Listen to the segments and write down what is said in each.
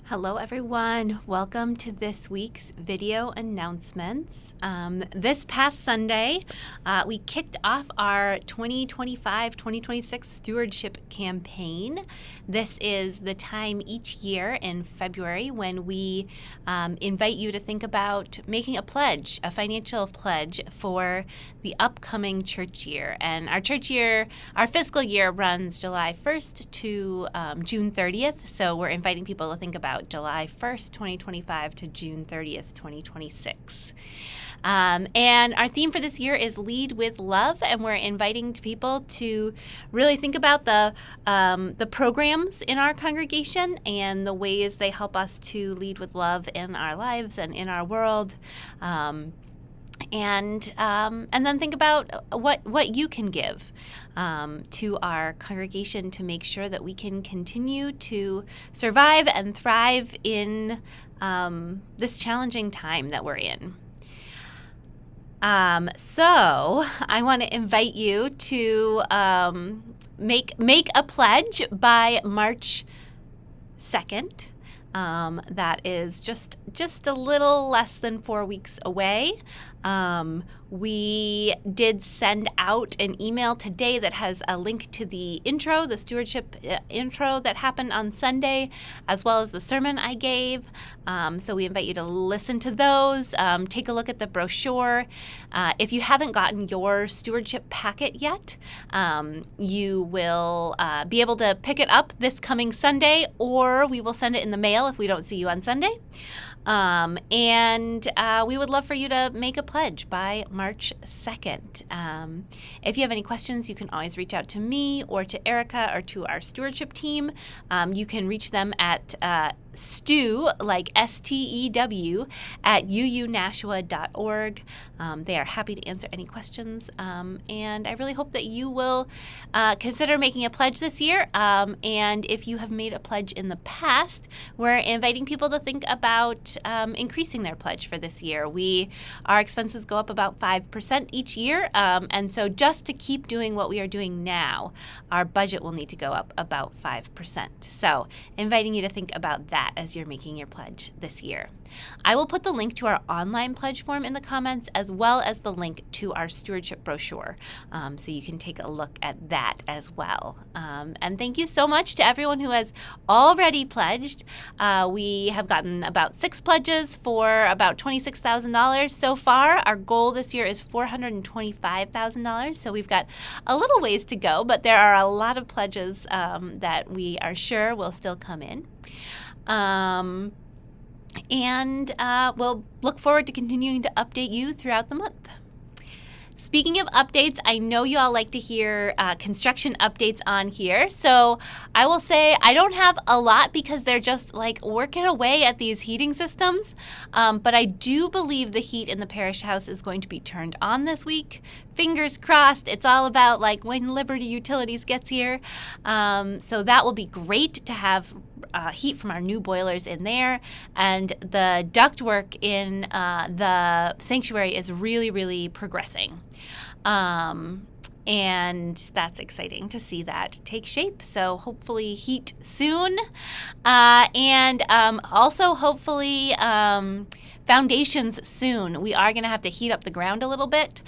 Hello everyone, welcome to this week's video announcements. This past Sunday, we kicked off our 2025-2026 stewardship campaign. This is the time each year in February when we invite you to think about making a pledge, a financial pledge for the upcoming church year. And our fiscal year runs July 1st to June 30th, so we're inviting people to think about July 1st, 2025 to June 30th, 2026. And our theme for this year is Lead with Love, and we're inviting people to really think about the programs in our congregation and the ways they help us to lead with love in our lives and in our world. And then think about what you can give to our congregation to make sure that we can continue to survive and thrive in this challenging time that we're in. So I want to invite you to make a pledge by March 2nd. That is just a little less than 4 weeks away. We did send out an email today that has a link to the intro, the stewardship intro that happened on Sunday, as well as the sermon I gave. So we invite you to listen to those, take a look at the brochure. If you haven't gotten your stewardship packet yet, you will be able to pick it up this coming Sunday, or we will send it in the mail if we don't see you on Sunday. And we would love for you to make a pledge by March 2nd. If you have any questions, you can always reach out to me or to Erica or to our stewardship team. You can reach them at stew, like STEW, at uunashua.org. They are happy to answer any questions. And I really hope that you will consider making a pledge this year. And if you have made a pledge in the past, we're inviting people to think about increasing their pledge for this year. Our expenses go up about 5% each year. And so just to keep doing what we are doing now, our budget will need to go up about 5%. So inviting you to think about that as you're making your pledge this year. I will put the link to our online pledge form in the comments, as well as the link to our stewardship brochure, so you can take a look at that as well. And thank you so much to everyone who has already pledged. We have gotten about 6 pledges for about $26,000 so far. Our goal this year is $425,000, so we've got a little ways to go, but there are a lot of pledges that we are sure will still come in. And we'll look forward to continuing to update you throughout the month. Speaking of updates, I know you all like to hear construction updates on here. So I will say I don't have a lot because they're just like working away at these heating systems. But I do believe the heat in the parish house is going to be turned on this week. Fingers crossed. It's all about like when Liberty Utilities gets here. So that will be great to have heat from our new boilers in there, and the ductwork in the sanctuary is really, really progressing. And that's exciting to see that take shape. So hopefully heat soon. And also hopefully foundations soon. We are going to have to heat up the ground a little bit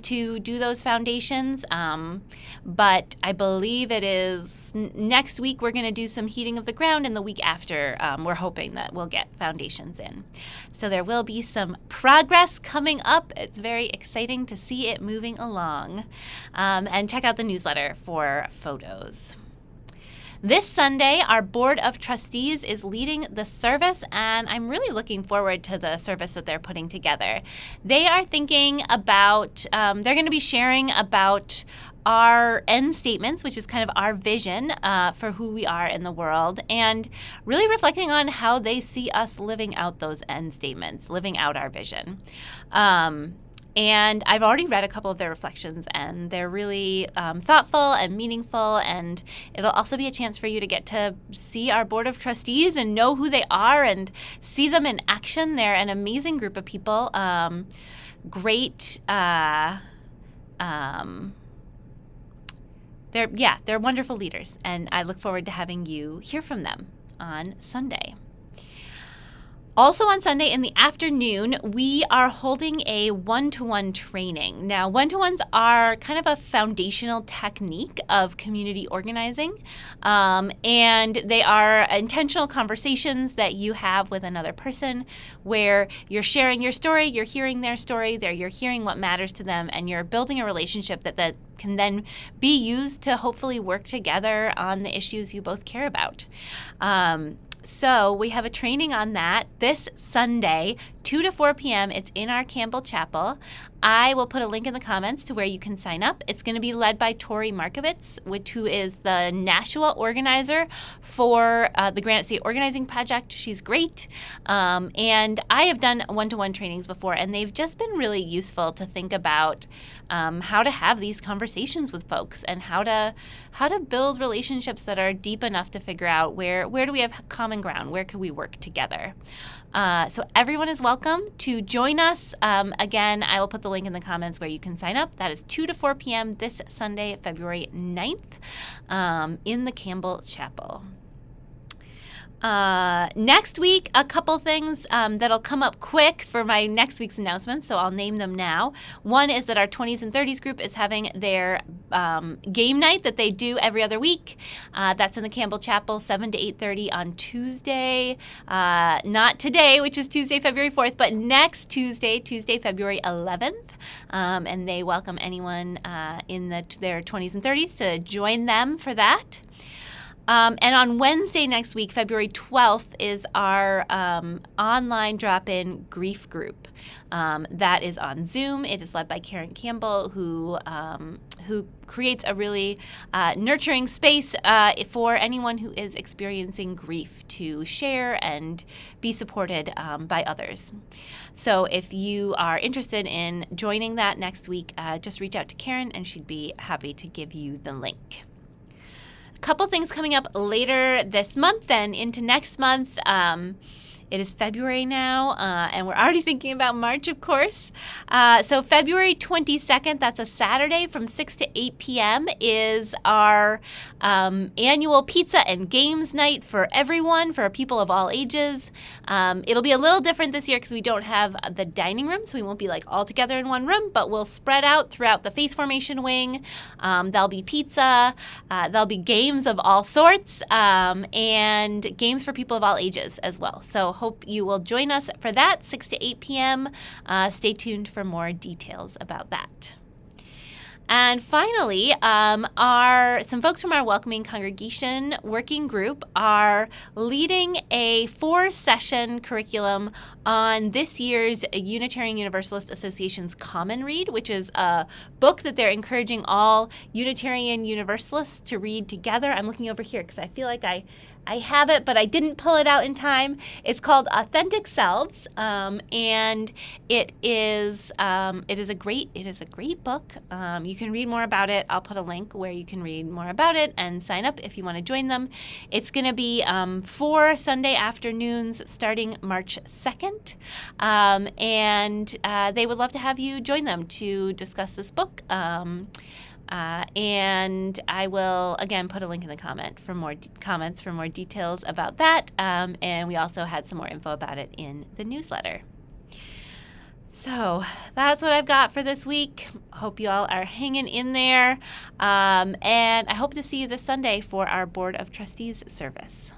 to do those foundations. But I believe it is next week we're going to do some heating of the ground, and the week after we're hoping that we'll get foundations in. So there will be some progress coming up. It's very exciting to see it moving along. And check out the newsletter for photos. This Sunday, our Board of Trustees is leading the service, and I'm really looking forward to the service that they're putting together. They are thinking about, they're going to be sharing about our end statements, which is kind of our vision for who we are in the world, and really reflecting on how they see us living out those end statements, living out our vision. And I've already read a couple of their reflections, and they're really thoughtful and meaningful, and it'll also be a chance for you to get to see our Board of Trustees and know who they are and see them in action. They're an amazing group of people, great, they're wonderful leaders, and I look forward to having you hear from them on Sunday. Also on Sunday in the afternoon, we are holding a one-to-one training. Now, one-to-ones are kind of a foundational technique of community organizing, and they are intentional conversations that you have with another person where you're sharing your story, you're hearing their story, you're hearing what matters to them, and you're building a relationship that can then be used to hopefully work together on the issues you both care about. So we have a training on that this Sunday, 2 to 4 p.m. It's in our Campbell Chapel. I will put a link in the comments to where you can sign up. It's going to be led by Tori Markovitz, who is the Nashua organizer for the Granite State Organizing Project. She's great. And I have done one-to-one trainings before, and they've just been really useful to think about how to have these conversations with folks and how to build relationships that are deep enough to figure out where do we have common ground, where can we work together. So everyone is welcome to join us. Again, I will put the link in the comments where you can sign up. That is 2 to 4 p.m. this Sunday, February 9th, in the Campbell Chapel. Next week, a couple things that'll come up quick for my next week's announcements, so I'll name them now. One is that our 20s and 30s group is having their game night that they do every other week. That's in the Campbell Chapel, 7 to 8:30 on Tuesday. Not today, which is Tuesday, February 4th, but next Tuesday, February 11th. And they welcome anyone in their 20s and 30s to join them for that. And on Wednesday next week, February 12th, is our online drop-in grief group. That is on Zoom. It is led by Karen Campbell, who creates a really nurturing space for anyone who is experiencing grief to share and be supported by others. So if you are interested in joining that next week, just reach out to Karen and she'd be happy to give you the link. Couple things coming up later this month and into next month. It is February now, and we're already thinking about March, of course. So February 22nd, that's a Saturday from 6 to 8 p.m. is our annual pizza and games night for everyone, for people of all ages. It'll be a little different this year because we don't have the dining room, so we won't be like all together in one room, but we'll spread out throughout the Faith Formation wing. There'll be pizza, there'll be games of all sorts, and games for people of all ages as well. So hope you will join us for that, 6 to 8 p.m. Stay tuned for more details about that. And finally, some folks from our Welcoming Congregation working group are leading a 4-session curriculum on this year's Unitarian Universalist Association's Common Read, which is a book that they're encouraging all Unitarian Universalists to read together. I'm looking over here because I feel like I have it, but I didn't pull it out in time. It's called Authentic Selves, and it is a great book. You can read more about it. I'll put a link where you can read more about it and sign up if you want to join them. It's going to be 4 Sunday afternoons starting March 2nd, and they would love to have you join them to discuss this book. And I will, again, put a link in the comments for more details about that. And we also had some more info about it in the newsletter. So that's what I've got for this week. Hope you all are hanging in there. And I hope to see you this Sunday for our Board of Trustees service.